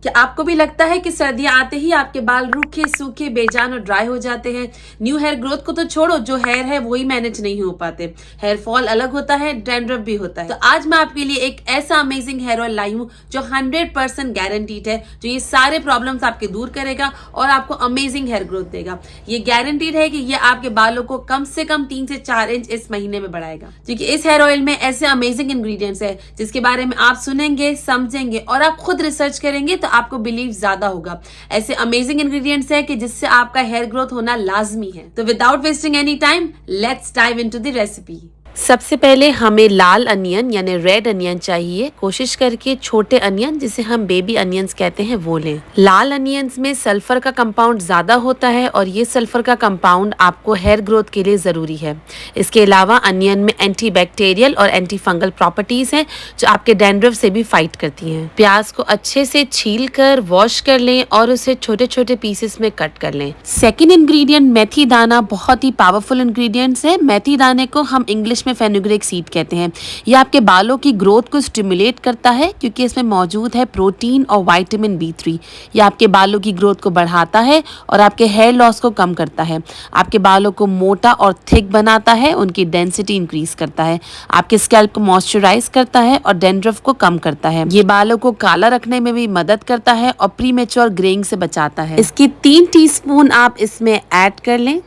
क्या आपको भी लगता है कि सर्दियां आते ही आपके बाल रूखे सूखे बेजान और ड्राई हो जाते हैं? न्यू हेयर ग्रोथ को तो छोड़ो, जो हेयर है वही मैनेज नहीं हो पाते। हेयर फॉल अलग होता है, डैंड्रफ भी होता है। तो आज मैं आपके लिए एक ऐसा अमेजिंग हेयर ऑयल लाई हूँ जो 100% गारंटीड है, जो ये सारे प्रॉब्लम्स आपके दूर करेगा और आपको अमेजिंग हेयर ग्रोथ देगा। ये गारंटीड है कि ये आपके बालों को कम से कम 3 से 4 इंच इस महीने में बढ़ाएगा, क्योंकि इस हेयर ऑयल में ऐसे अमेजिंग इंग्रेडिएंट्स है जिसके बारे में आप सुनेंगे, समझेंगे और आप खुद रिसर्च करेंगे तो आपको बिलीव ज्यादा होगा। ऐसे अमेजिंग इंग्रेडिएंट्स है कि जिससे आपका हेयर ग्रोथ होना लाजमी है। तो without wasting any time, let's dive into the recipe. सबसे पहले हमें लाल अनियन यानी रेड अनियन चाहिए। कोशिश करके छोटे अनियन, जिसे हम बेबी अनियंस कहते हैं, वो लें। लाल अनियंस में सल्फर का कंपाउंड ज्यादा होता है और ये सल्फर का कंपाउंड आपको हेयर ग्रोथ के लिए जरूरी है। इसके अलावा अनियन में एंटीबैक्टीरियल और एंटी फंगल प्रॉपर्टीज हैं जो आपके डैंड्रफ से भी फाइट करती हैं। प्याज को अच्छे से छील कर वॉश कर लें और उसे छोटे छोटे पीसेस में कट कर लें। सेकेंड इंग्रेडिएंट मेथी दाना, बहुत ही पावरफुल इंग्रेडिएंट्स है। मेथी दाने को हम इंग्लिश में फेनुग्रीक सीड कहते हैं। ये आपके बालों की ग्रोथ को स्टिमुलेट करता है क्योंकि इसमें मौजूद है प्रोटीन और विटामिन B3। ये आपके बालों की ग्रोथ को बढ़ाता है और आपके हेयर लॉस को कम करता है। आपके बालों को मोटा और थिक बनाता है, उनकी डेंसिटी इंक्रीज करता है, आपके स्कैल्प को मॉइस्चराइज करता है और डैंड्रफ को कम करता है। ये बालों को काला रखने में भी मदद करता है और प्रीमेच्योर ग्रेइंग से बचाता है। इसकी 3 टीस्पून आप इसमें ऐड कर लें।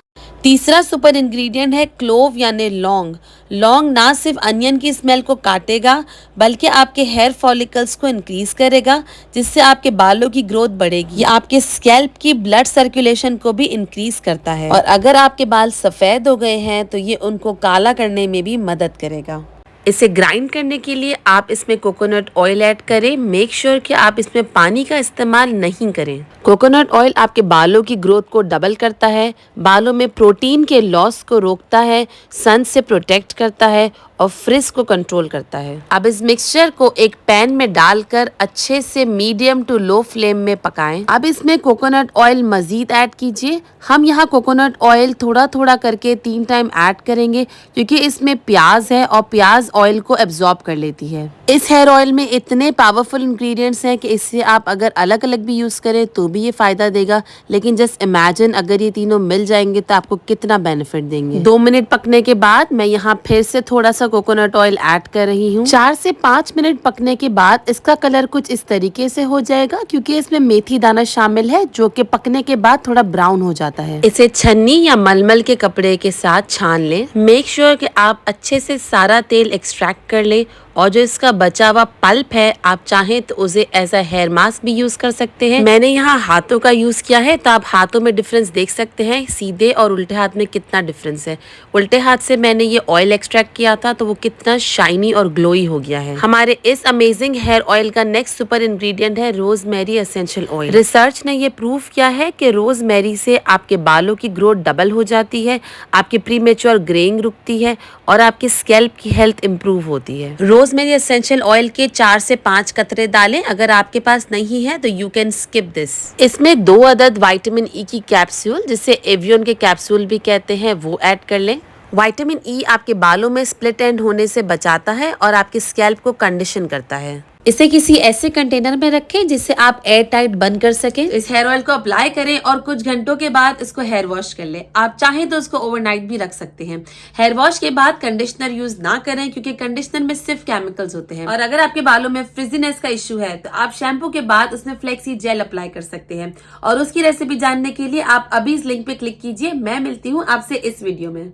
तीसरा सुपर इंग्रेडिएंट है क्लोव यानी लौंग। लौंग ना सिर्फ अनियन की स्मेल को काटेगा बल्कि आपके हेयर फॉलिकल्स को इंक्रीज करेगा, जिससे आपके बालों की ग्रोथ बढ़ेगी। ये आपके स्कैल्प की ब्लड सर्कुलेशन को भी इंक्रीज करता है और अगर आपके बाल सफेद हो गए हैं तो ये उनको काला करने में भी मदद करेगा। इसे ग्राइंड करने के लिए आप इसमें कोकोनट ऑयल ऐड करें। मेक श्योर कि आप इसमें पानी का इस्तेमाल नहीं करें। कोकोनट ऑयल आपके बालों की ग्रोथ को डबल करता है, बालों में प्रोटीन के लॉस को रोकता है, सन से प्रोटेक्ट करता है और फ्रिज को कंट्रोल करता है। अब इस मिक्सचर को एक पैन में डालकर अच्छे से मीडियम टू लो फ्लेम में पकाएं। अब इसमें कोकोनट ऑयल मजीद ऐड कीजिए। हम यहाँ कोकोनट ऑयल थोड़ा थोड़ा करके 3 टाइम ऐड करेंगे क्योंकि इसमें प्याज है और प्याज ऑयल को एब्जॉर्ब कर लेती है। इस हेयर ऑयल में इतने पावरफुल इंग्रेडिएंट्स हैं कि इससे आप अगर अलग अलग भी यूज करें तो भी ये फायदा देगा, लेकिन जस्ट इमेजिन अगर ये तीनों मिल जाएंगे तो आपको कितना बेनिफिट देंगे। 2 मिनट पकने के बाद मैं यहाँ फिर से थोड़ा सा कोकोनट ऑयल ऐड कर रही हूँ। 4 से 5 मिनट पकने के बाद इसका कलर कुछ इस तरीके से हो जाएगा क्योंकि इसमें मेथी दाना शामिल है जो कि पकने के बाद थोड़ा ब्राउन हो जाता है। इसे छन्नी या मलमल के कपड़े के साथ छान लें। मेक श्योर कि आप अच्छे से सारा तेल एक्सट्रैक्ट कर लें और जो इसका बचा हुआ पल्प है आप चाहें तो उसे एज अ हेयर मास्क भी यूज कर सकते हैं। मैंने यहाँ हाथों का यूज किया है तो आप हाथों में डिफरेंस देख सकते हैं, सीधे और उल्टे हाथ में कितना डिफरेंस है। उल्टे हाथ से मैंने ये ऑयल एक्सट्रैक्ट किया था तो वो कितना शाइनी और ग्लोई हो गया है। हमारे इस अमेजिंग हेयर ऑयल का नेक्स्ट सुपर इंग्रेडिएंट है रोजमेरी एसेंशियल ऑयल। रिसर्च ने ये प्रूव किया है कि रोजमेरी से आपके बालों की ग्रोथ डबल हो जाती है, आपकी प्रीमेच्योर ग्रेइंग रुकती है और आपके स्कैल्प की हेल्थ इंप्रूव होती है। रोजमेरी एसेंशियल ऑयल के 4 से 5 कतरे डालें। अगर आपके पास नहीं है तो यू कैन स्किप दिस। इसमें 2 अदद विटामिन ई की कैप्सूल, जिसे एवियन के कैप्सूल भी कहते हैं, वो ऐड कर लें। विटामिन ई आपके बालों में स्प्लिट एंड होने से बचाता है और आपके स्कैल्प को कंडीशन करता है। इसे किसी ऐसे कंटेनर में रखें जिसे आप एयर टाइट बंद कर सकें। इस हेयर ऑयल को अप्लाई करें और कुछ घंटों के बाद इसको हेयर वॉश कर लें। आप चाहें तो इसको ओवरनाइट भी रख सकते हैं। हेयर वॉश के बाद कंडीशनर यूज ना करें क्योंकि कंडीशनर में सिर्फ केमिकल्स होते हैं। और अगर आपके बालों में फ्रिजीनेस का इश्यू है तो आप शैम्पू के बाद उसमें फ्लेक्सी जेल अप्लाई कर सकते हैं। और उसकी रेसिपी जानने के लिए आप अभी इस लिंक पे क्लिक कीजिए। मैं मिलती हूँ आपसे इस वीडियो में।